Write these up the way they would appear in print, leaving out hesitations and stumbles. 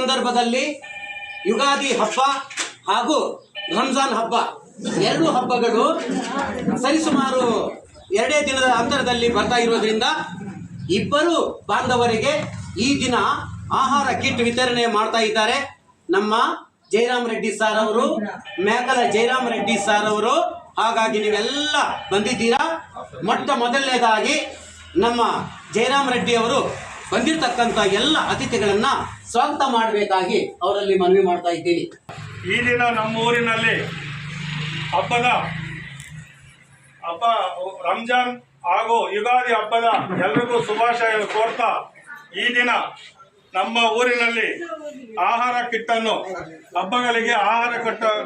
ಸಂದರ್ಭದಲ್ಲಿ ಯುಗಾದಿ ಹಬ್ಬ ಹಾಗೂ ರಂಜಾನ್ ಹಬ್ಬ ಎರಡು ಹಬ್ಬಗಳು ಸರಿಸುಮಾರು 2 ದಿನದ ಅಂತರದಲ್ಲಿ ಬರ್ತಾ ಇರೋದ್ರಿಂದ ಇಬ್ಬರು ಬಾಂಧವರಿಗೆ ಈ ದಿನ ಆಹಾರ ಕಿಟ್ ವಿತರಣೆ ಮಾಡ್ತಾ ಇದ್ದಾರೆ ನಮ್ಮ ಜಯರಾಮ್ ರೆಡ್ಡಿ ಸರ್ ಅವರು, ಮೇಕಲ ಜಯರಾಮ್ ರೆಡ್ಡಿ ಸರ್ ಅವರು. ಹಾಗಾಗಿ ನೀವೆಲ್ಲ ಬಂದಿದ್ದೀರಾ. ಮೊದಲನೇದಾಗಿ ನಮ್ಮ ಜಯರಾಮ್ ರೆಡ್ಡಿ ಅವರು ಬಂದಿರತಕ್ಕಂಥ ಎಲ್ಲ ಅತಿಥಿಗಳನ್ನು ಸ್ವಾಗತ ಮಾಡಬೇಕಾಗಿ ಅವರಲ್ಲಿ ಮನವಿ ಮಾಡ್ತಾ ಇದ್ದೀನಿ. ಈ ದಿನ ನಮ್ಮ ಊರಿನಲ್ಲಿ ಹಬ್ಬ ರಂಜಾನ್ ಹಾಗೂ ಯುಗಾದಿ ಹಬ್ಬದ ಎಲ್ರಿಗೂ ಶುಭಾಶಯ ಕೋರ್ತಾ ಈ ದಿನ ನಮ್ಮ ಊರಿನಲ್ಲಿ ಆಹಾರ ಕಿಟ್ಟನ್ನು ಹಬ್ಬಗಳಿಗೆ ಆಹಾರ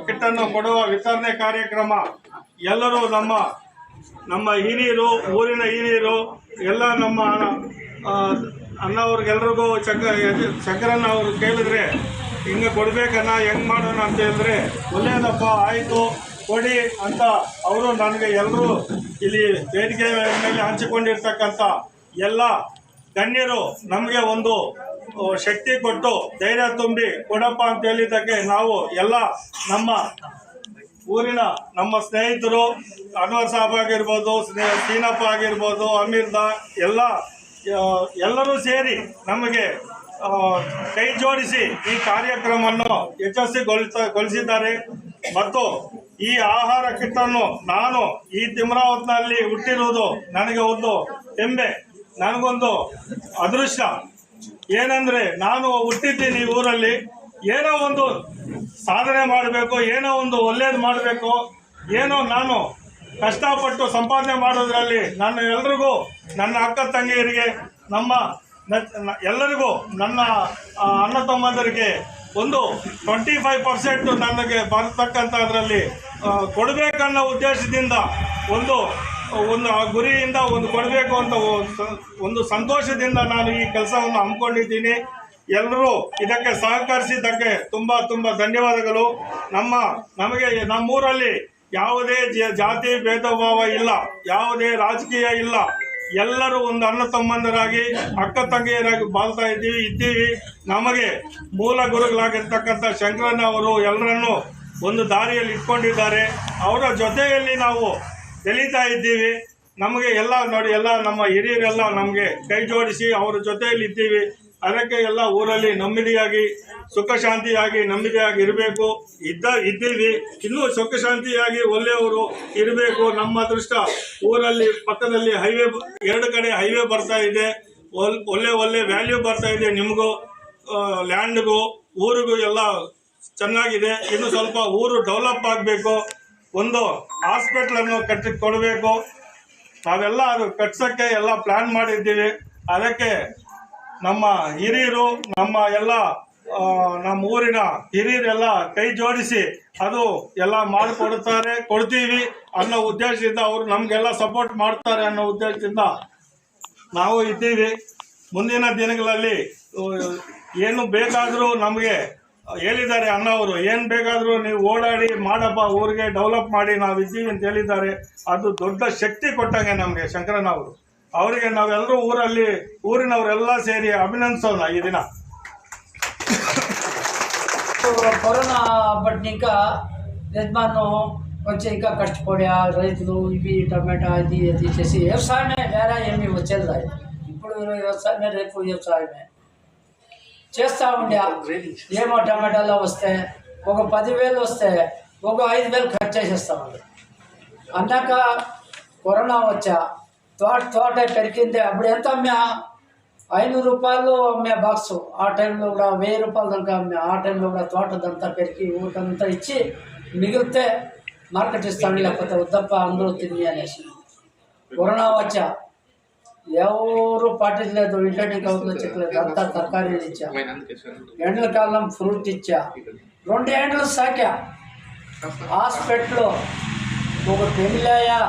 ಕಿಟ್ಟನ್ನು ಕೊಡುವ ವಿತರಣೆ ಕಾರ್ಯಕ್ರಮ ಎಲ್ಲರೂ ನಮ್ಮ ಹಿರಿಯರು, ಊರಿನ ಹಿರಿಯರು ಎಲ್ಲ ನಮ್ಮ ಅಣ್ಣವ್ರಿಗೆಲ್ರಿಗೂ ಶಂಕರಣ್ಣ ಅವರು ಕೇಳಿದ್ರೆ ಹಿಂಗೆ ಕೊಡ್ಬೇಕನ್ನ ಹೆಂಗೆ ಮಾಡೋಣ ಅಂತ ಹೇಳಿದ್ರೆ ಒಳ್ಳೆಯದಪ್ಪ ಆಯಿತು ಕೊಡಿ ಅಂತ ಅವರು ನನಗೆ ಎಲ್ಲರೂ ಇಲ್ಲಿ ವೇದಿಕೆ ಮೇಲೆ ಹಂಚಿಕೊಂಡಿರ್ತಕ್ಕಂಥ ಎಲ್ಲ ಗಣ್ಯರು ನಮಗೆ ಒಂದು ಶಕ್ತಿ ಕೊಟ್ಟು ಧೈರ್ಯ ತುಂಬಿ ಕೊಡಪ್ಪ ಅಂತ ಹೇಳಿದ್ದಕ್ಕೆ ನಾವು ಎಲ್ಲ ನಮ್ಮ ಊರಿನ ನಮ್ಮ ಸ್ನೇಹಿತರು ಅನ್ವರ್ ಸಾಬ್ ಆಗಿರ್ಬೋದು, ಸೀನಪ್ಪ ಆಗಿರ್ಬೋದು, ಅಮೀರ್ದಾ ಎಲ್ಲರೂ ಸೇರಿ ನಮಗೆ ಕೈ ಜೋಡಿಸಿ ಈ ಕಾರ್ಯಕ್ರಮವನ್ನು ಯಶಸ್ವಿಗೊಳಿಸಿದ್ದಾರೆ. ಮತ್ತು ಈ ಆಹಾರ ಕಿಟ್ಟನ್ನು ನಾನು ಈ ತಿಮ್ರಾವತ್ನಲ್ಲಿ ಹುಟ್ಟಿರುವುದು ನನಗೆ ಒಂದು ಹೆಮ್ಮೆ, ನನಗೊಂದು ಅದೃಷ್ಟ. ಏನಂದರೆ ನಾನು ಹುಟ್ಟಿದ್ದೀನಿ ಊರಲ್ಲಿ, ಏನೋ ಒಂದು ಸಾಧನೆ ಮಾಡಬೇಕು, ಏನೋ ಒಂದು ಒಳ್ಳೇದು ಮಾಡಬೇಕು, ಏನೋ ನಾನು ಕಷ್ಟಪಟ್ಟು ಸಂಪಾದನೆ ಮಾಡೋದ್ರಲ್ಲಿ ನಾನು ಎಲ್ರಿಗೂ, ನನ್ನ ಅಕ್ಕ ತಂಗಿಯರಿಗೆ, ಎಲ್ಲರಿಗೂ, ನನ್ನ ಅಣ್ಣ ತಮ್ಮಂದರಿಗೆ ಒಂದು 25% ನನಗೆ ಬರತಕ್ಕಂಥದ್ರಲ್ಲಿ ಕೊಡಬೇಕನ್ನೋ ಉದ್ದೇಶದಿಂದ ಒಂದು ಗುರಿಯಿಂದ ಒಂದು ಕೊಡಬೇಕು ಅಂತ ಒಂದು ಸಂತೋಷದಿಂದ ನಾನು ಈ ಕೆಲಸವನ್ನು ಹಮ್ಮಿಕೊಂಡಿದ್ದೀನಿ. ಎಲ್ಲರೂ ಇದಕ್ಕೆ ಸಹಕರಿಸಿದ್ದಕ್ಕೆ ತುಂಬ ಧನ್ಯವಾದಗಳು. ನಮಗೆ ನಮ್ಮೂರಲ್ಲಿ ಯಾವುದೇ ಜಾತಿ ಭೇದ ಭಾವ ಇಲ್ಲ, ಯಾವುದೇ ರಾಜಕೀಯ ಇಲ್ಲ. ಎಲ್ಲರೂ ಒಂದು ಅಣ್ಣ ತಮ್ಮಂದರಾಗಿ, ಅಕ್ಕ ತಂಗಿಯರಾಗಿ ಬಾಳ್ತಾ ಇದ್ದೀವಿ. ನಮಗೆ ಮೂಲ ಗುರುಗಳಾಗಿರ್ತಕ್ಕಂಥ ಶಂಕರಣ್ಣ ಅವರು ಎಲ್ಲರನ್ನೂ ಒಂದು ದಾರಿಯಲ್ಲಿ ಇಟ್ಕೊಂಡಿದ್ದಾರೆ. ಅವರ ಜೊತೆಯಲ್ಲಿ ನಾವು ಬೆಳೀತಾ ಇದ್ದೀವಿ. ನಮಗೆ ಎಲ್ಲ ನೋಡಿ, ಎಲ್ಲ ನಮ್ಮ ಹಿರಿಯರೆಲ್ಲ ನಮಗೆ ಕೈ ಜೋಡಿಸಿ ಅವರ ಜೊತೆಯಲ್ಲಿ ಇದ್ದೀವಿ. ಅದಕ್ಕೆ ಎಲ್ಲ ಊರಲ್ಲಿ ನೆಮ್ಮದಿಯಾಗಿ, ಸುಖ ಶಾಂತಿಯಾಗಿ, ನೆಮ್ಮದಿಯಾಗಿ ಇರಬೇಕು. ಇದ್ದೀವಿ, ಇನ್ನೂ ಸುಖ ಶಾಂತಿಯಾಗಿ ಒಳ್ಳೆಯವರು ಇರಬೇಕು. ನಮ್ಮ ಅದೃಷ್ಟ ಊರಲ್ಲಿ ಪಕ್ಕದಲ್ಲಿ ಹೈವೇ, 2 ಕಡೆ ಹೈವೇ ಬರ್ತಾ ಇದೆ. ಒಳ್ಳೆ ವ್ಯಾಲ್ಯೂ ಬರ್ತಾ ಇದೆ. ನಿಮಗೂ, ಲ್ಯಾಂಡ್ಗೂ, ಊರಿಗೂ ಎಲ್ಲ ಚೆನ್ನಾಗಿದೆ. ಇನ್ನು ಸ್ವಲ್ಪ ಊರು ಡೆವಲಪ್ ಆಗಬೇಕು. ಒಂದು ಹಾಸ್ಪಿಟ್ಲನ್ನು ಕೊಡಬೇಕು. ನಾವೆಲ್ಲ ಅದು ಕಟ್ಸೋಕ್ಕೆ ಎಲ್ಲ ಪ್ಲ್ಯಾನ್ ಮಾಡಿದ್ದೀವಿ. ಅದಕ್ಕೆ ನಮ್ಮ ಹಿರಿಯರು, ನಮ್ಮ ಊರಿನ ಹಿರಿಯರೆಲ್ಲ ಕೈ ಜೋಡಿಸಿ ಅದು ಎಲ್ಲ ಕೊಡ್ತೀವಿ ಅನ್ನೋ ಉದ್ದೇಶದಿಂದ ಅವರು ನಮಗೆಲ್ಲ ಸಪೋರ್ಟ್ ಮಾಡ್ತಾರೆ ಅನ್ನೋ ಉದ್ದೇಶದಿಂದ ನಾವು ಇದ್ದೀವಿ. ಮುಂದಿನ ದಿನಗಳಲ್ಲಿ ಏನು ಬೇಕಾದರೂ ನಮಗೆ ಹೇಳಿದ್ದಾರೆ ಅಣ್ಣವರು, ಏನು ಬೇಕಾದರೂ ನೀವು ಓಡಾಡಿ ಮಾಡಪ್ಪ, ಊರಿಗೆ ಡೆವಲಪ್ ಮಾಡಿ, ನಾವು ಇದ್ದೀವಿ ಅಂತ ಹೇಳಿದ್ದಾರೆ. ಅದು ದೊಡ್ಡ ಶಕ್ತಿ ಕೊಟ್ಟಂಗೆ ನಮಗೆ ಶಂಕರಣ್ಣ ಅವರು. ಅವರಿಗೆ ನಾವೆಲ್ಲರೂ ಊರಿನವರೆಲ್ಲ ಸೇರಿ అభినందించోన ఈ దిన. కరోనా అప్పటి ఇంకా యజమాను కొంచెం ఇంకా కష్టపడా రైతులు ఇవి టమాటా అది చేసి వ్యవసాయమే, వేరే ఏమీ వచ్చేది రాదు. ఇప్పుడు వ్యవసాయమే, రేపు వ్యవసాయమే చేస్తూ ఉండే. ఏమో టమాటాలో వస్తే ఒక 10,000 వస్తే ఒక 5,000 ఖర్చు చేసేస్తామండి. అన్నాక కరోనా వచ్చా తోట పెరిగింది. అప్పుడు ఎంత అమ్మా? 500 రూపాయలు అమ్మే బాక్సు. ఆ టైంలో కూడా 1000 రూపాయల దాకా అమ్మే. ఆ టైంలో కూడా తోటదంతా పెరిగి ఊరికంతా ఇచ్చి మిగిలితే మార్కెట్ ఇస్తాను, లేకపోతే వద్దప్ప అందరూ తిని అనేసి. కరోనా వచ్చా ఎవరు పాటించలేదు. ఇంటి కౌతులు చెక్కలేదు. అంతా తరకారీలు ఇచ్చా. ఎండల కాలం ఫ్రూట్ ఇచ్చా. 2 ఏండ్లు సాకా. హాస్పిటల్లో ఒక పెళ్ళయ్యా,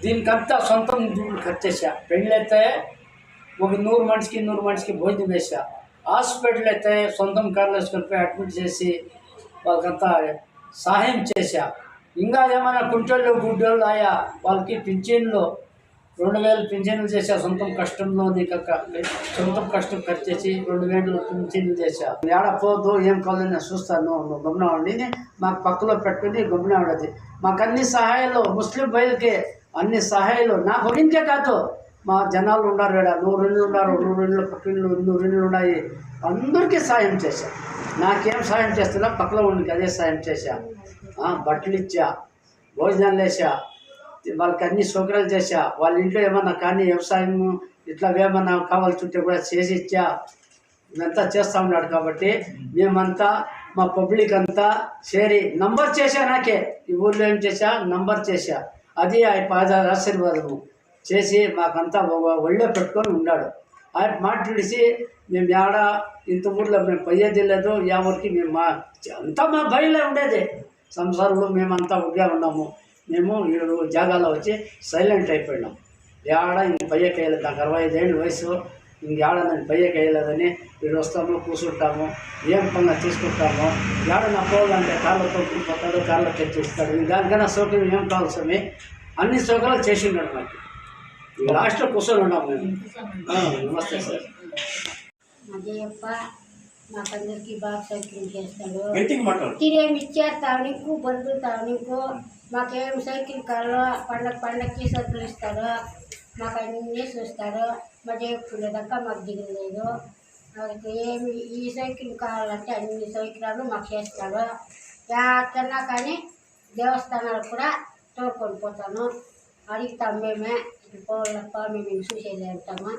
దీనికంతా సొంతం దుడ్లు ఖర్చేసా. పెళ్ళైతే ఒక 100 మనిషికి భోజనం వేసా. హాస్పిటల్ అయితే సొంతం కార్లు వేసుకొని అడ్మిట్ చేసి వాళ్ళకంతా సహాయం చేశా. ఇంకా ఏమైనా కుంటోళ్ళు గుడ్డోళ్ళు ఆయా వాళ్ళకి పింఛన్లు 2000 పింఛన్లు చేశా సొంతం కష్టంలో సొంతం కష్టం ఖర్చు చేసి 2000 పింఛన్లు చేశా. ఏడ పోదు ఏం కావాలని నేను చూస్తాను, నువ్వు గమనవాడిని మాకు పక్కలో పెట్టుకుని గమనవాడది. మాకు అన్ని సహాయాలు ముస్లిం బయలుకి అన్ని సహాయాలు నాకు ఒకరికే కాదు, మా జనాలు ఉన్నారు, 100 ఇళ్ళు ఉన్నారు, 100 ఇళ్ళు పక్కన 100 ఇళ్ళు ఉన్నాయి, అందరికీ సాయం చేశా. నాకేం సాయం చేస్తున్నా పక్కలో ఉండికి అదే సాయం చేశా. బట్టలు ఇచ్చా, భోజనాలు వేసా, వాళ్ళకి అన్ని సౌకర్యాలు చేశా. వాళ్ళ ఇంట్లో ఏమన్నా కానీ వ్యవసాయం ఇట్లా ఏమన్నా కావాల్సి ఉంటే కూడా చేసి ఇచ్చా. ఇదంతా చేస్తూ ఉన్నాడు కాబట్టి మేమంతా మా పబ్లిక్ అంతా చేరి నంబర్ చేశా. నాకే ఈ ఊళ్ళో ఏం చేశా నంబర్ చేశా. అది ఆ పాద ఆశీర్వాదము చేసి మాకంతా ఒళ్ళో పెట్టుకొని ఉన్నాడు. ఆయన మాట్లాడిసి మేము ఏడ ఇంత ఊళ్ళో మేము పోయేది లేదు, ఎవరికి మేము అంతా మా బయలులో ఉండేది. సంసారంలో మేమంతా ఒకే ఉన్నాము. మేము 7 జాగాలో వచ్చి సైలెంట్ అయిపోయినాం. ఏడ ఇంక పయ్యకి వేయలేదు, నాకు 65 ఏళ్ళ వయసు, ఇంకేడ నేను పయ్యకి వేయలేదని వీడు వస్తాము కూర్చుంటాము, ఏం పనులు తీసుకుంటాము. ఏడ నా పోవాలంటే కార్లతో పోతాడు, కార్లో తెచ్చిస్తాడు. దానికన్నా సౌకర్యం ఏం కావాల్సి అన్ని సౌకర్యాలు చేసిండాడు మాకు. లాస్ట్లో కూర్చొని ఉన్నాము మేము. నమస్తే సార్. అదేయప్ప మాకందరికి బాగా సైకిల్ చేస్తాడు. తిరేమి ఇచ్చేస్తావు నీకు, బతుకుతావు నీకు. మాకేం సైకిల్ కావాలో పండగకి సైకిల్ ఇస్తాడు, మాకు అన్నీ చూస్తాడు. మా దేవుడుదాకా మాకు దిగలేదు. వాళ్ళకి ఏమి ఈ సైకిల్ కావాలంటే అన్ని సైకిళ్ళు మాకు చేస్తాడు. ఎక్కడన్నా కానీ దేవస్థానాలు కూడా తోడుకొని పోతాను, అడుగుతాం. మేమే పోవాలప్ప మేము చూసేది అంటాము,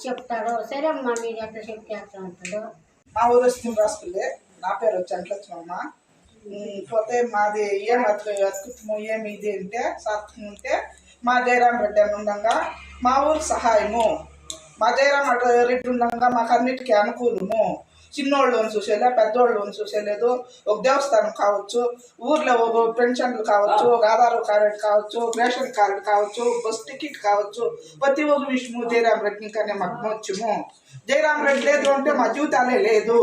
చెప్తాడు. సరే అమ్మా మీరు ఎట్లా చెప్తే అట్లా అంటాడు. మా ఊరు రాసుకులే, నా పేరు వచ్చి అంట్లొచ్చినమ్మ. పోతే మాది ఏం అతుకుతాము ఏమి ఇది అంటే సార్థకం ఉంటే మా జయరాం రెడ్డి అని ఉండగా మా ఊరు సహాయము. మా జయరాం రెడ్డి ఉండగా మాకు అన్నిటికీ అనుకూలము. చిన్నోళ్ళని చూసేలే, పెద్దోళ్ళని చూసేలేదు. ఒక దేవస్థానం కావచ్చు, ఊర్లో ఒక పెన్షన్లు కావచ్చు, ఒక ఆధార్ కార్డు కావచ్చు, రేషన్ కార్డు కావచ్చు, బస్ టికెట్ కావచ్చు, ప్రతి ఒక్క విషయము జయరాం రెడ్డి కానీ మాకు మోక్షము. జయరాం రెడ్డి లేదు అంటే మా జీవితాలే లేదు.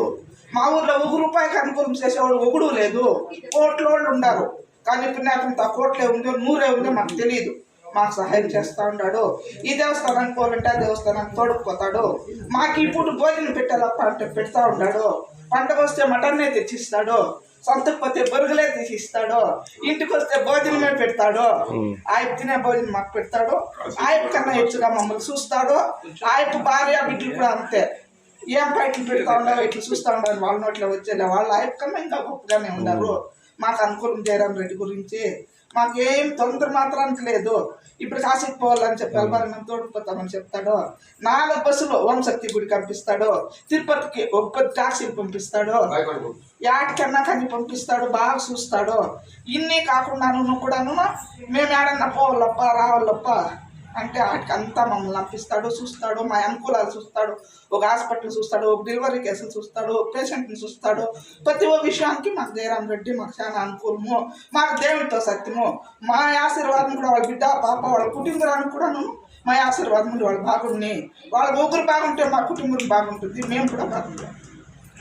మా ఊర్లో ₹1 అనుకూలం చేసేవాళ్ళు ఒకడు లేదు. కోట్లోళ్ళు ఉన్నారు కానీ పుణ్యాకంతా కోట్లే ఉందో 100 ఉందో మాకు తెలియదు. మాకు సహాయం చేస్తూ ఉన్నాడు. ఈ దేవస్థానానికి పోవాలంటే ఆ దేవస్థానానికి తోడుకుపోతాడు. మాకు ఇప్పుడు భోజనం పెట్టాలప్ప అంటే పెడతా ఉన్నాడు. పంటకు వస్తే మటన్నే తెచ్చిస్తాడు, సొంతకు పోతే బొరుగులే తీసిస్తాడు, ఇంటికి వస్తే భోజనమే పెడతాడు. ఆయన తినే భోజనం మాకు పెడతాడు. ఆయన కన్నా ಹೆಚ್ಚుగా మమ్మల్ని చూస్తాడు. ఆయన భార్య బిడ్డలు కూడా అంతే. ఏం బయటలు పెడతా ఉండవు, ఇట్లా చూస్తూ ఉండాలి. వాళ్ళ నోట్లో వచ్చేలే వాళ్ళు ఆయన కన్నా ఇంకా గొప్పగానే ఉన్నారు. మాకు అనుకూలం జయరాం రెడ్డి గురించి మాకేం తొందర మాత్రానికి లేదు. ఇప్పుడు కాశీకి పోవాలని చెప్పి మేము తోడుకుపోతామని చెప్తాడు. 4 బస్సులు ఓంశక్తి గుడికి పంపిస్తాడు. తిరుపతికి ఒక టాక్సీలు పంపిస్తాడు. యాటికన్నా కానీ పంపిస్తాడు, బాగా చూస్తాడు. ఇన్ని కాకుండా నువ్వు కూడాను మేము ఏడన్నా పోవాలప్ప రావాలప్ప అంటే వాటికి అంతా మమ్మల్ని పంపిస్తాడు, చూస్తాడు. మా అనుకూలాలు చూస్తాడు, ఒక హాస్పిటల్ చూస్తాడు, ఒక డెలివరీ కేసులు చూస్తాడు, ఒక పేషెంట్ని చూస్తాడు. ప్రతి ఒక్క విషయానికి మాకు జయరాం రెడ్డి మాకు చాలా అనుకూలము. మాకు దేవునితో సత్యము. మా ఆశీర్వాదం కూడా వాళ్ళ బిడ్డ పాప వాళ్ళ కుటుంబానికి కూడాను మా ఆశీర్వాదం ఉండి వాళ్ళు బాగుండి, వాళ్ళ ఒకరు బాగుంటే మా కుటుంబం బాగుంటుంది, మేము కూడా బాగుంటాం.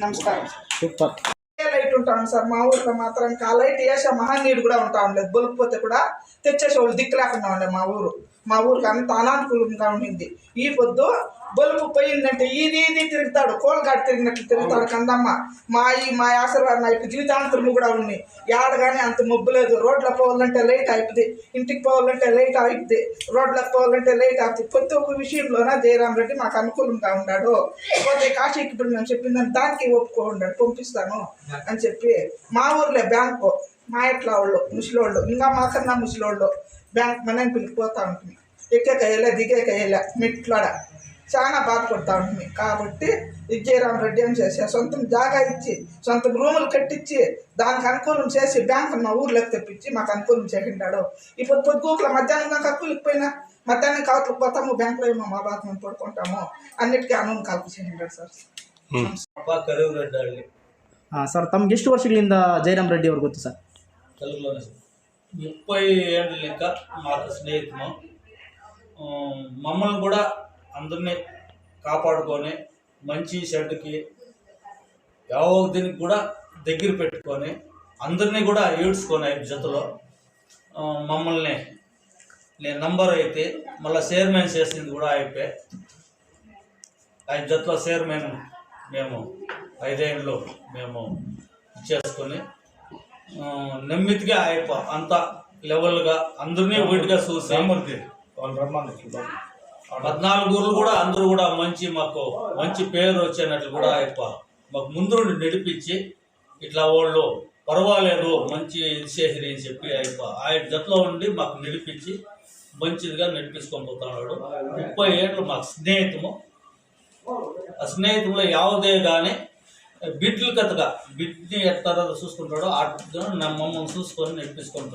నమస్కారం. లైట్ ఉంటాను సార్ మా ఊరిలో మాత్రం. ఆ లైట్ వేసే మహానీయుడు కూడా ఉంటా ఉండలేదు. బొలిపోతే కూడా తెచ్చేసే వాళ్ళు దిక్కు లేకుండా ఉండే మా ఊరికి అంత అనానుకూలంగా ఉండింది. ఈ పొద్దు బలుపు పోయిందంటే ఇది తిరుగుతాడు, కోల్గాడు తిరిగినట్లు తిరుగుతాడు. కందమ్మ మా ఆశీర్వాదం అయిపోయి జీవితాంతరము కూడా ఉంది. ఏడగానే అంత మబ్బు లేదు. రోడ్లో పోవాలంటే లైట్ అయిపోతుంది, ఇంటికి పోవాలంటే లైట్ అయిపోతుంది, రోడ్లకు పోవాలంటే లైట్ అవుతుంది. ప్రతి ఒక్క విషయంలోనే జయరాం రెడ్డి మాకు అనుకూలంగా ఉన్నాడు. పోతే కాశీకి ఇప్పుడు మేము చెప్పిందని దానికి ఒప్పుకోండాడు, పంపిస్తాను అని చెప్పి. మా ఊర్లో బ్యాంకు మా ఎట్లా వాళ్ళు ముసలోళ్ళు, ఇంకా మాకన్నా ముసలోళ్ళు బ్యాంక్ మనని పిలిచిపోతూ ఉంటుంది. ఎక్కేకయ్యేలా దిగేకయ్యేలా మెట్లాడ చాలా బాధపడుతూ ఉంటుంది. కాబట్టి జయరాం రెడ్డి ఏం చేసి సొంతం జాగా ఇచ్చి సొంతం రూములు కట్టించి దానికి అనుకూలం చేసి బ్యాంకు మా ఊర్లోకి తెప్పించి మాకు అనుకూలం చేసిండాడు. ఇప్పుడు పొద్దుగూకుల మధ్యాహ్నం దాకా కూలిపోయినా మధ్యాహ్నం కావట్లకు పోతాము, బ్యాంకులో ఏమో మా బాధ మేము పడుకుంటాము, అన్నిటికీ అనువును కల్పి చేసిండాడు ಸಾರ್. ಸರ್ ತಮ್ಗೆ ಎಷ್ಟು ವರ್ಷಗಳಿಂದ ಜಯರಾಮ್ ರೆಡ್ಡಿ ಅವ್ರು ಗೊತ್ತು ಸರ್? 30 ఏళ్ళ లెక్క మాకు స్నేహితుము. మమ్మల్ని కూడా అందరినీ కాపాడుకొని మంచి చెడ్డకి దీనికి కూడా దగ్గర పెట్టుకొని అందరినీ కూడా ఈడ్చుకొని జతలో మమ్మల్ని నేను నంబర్ అయితే మళ్ళీ చైర్మన్ చేసింది కూడా అయిపోయి 5 జతల చైర్మన్ మేము 5 ఏళ్ళు మేము చేసుకొని నెమ్మదిగా అయిపో అంత లెవెల్గా అందరినీ ఒకటిగా చూసి 14 ఊర్లు కూడా అందరూ కూడా మాకు మంచి పేరు వచ్చేటట్లు కూడా అయిపో మాకు ముందు నుండి నడిపించి ఇట్లా వాళ్ళు పర్వాలేదు మంచి చేసిరి అని చెప్పి అయిపో 5 జతలో ఉండి మాకు నడిపించి మంచిదిగా నడిపించుకొని పోతున్నాడు. 30 ఏళ్ళు మాకు స్నేహితము. ఆ స్నేహితంలో ಯಾವುದೇ కానీ బిడ్లు కథగా బిడ్ని ఎట్లా చూసుకుంటాడో మమ్మల్ని చూసుకొని నడిపించుకొని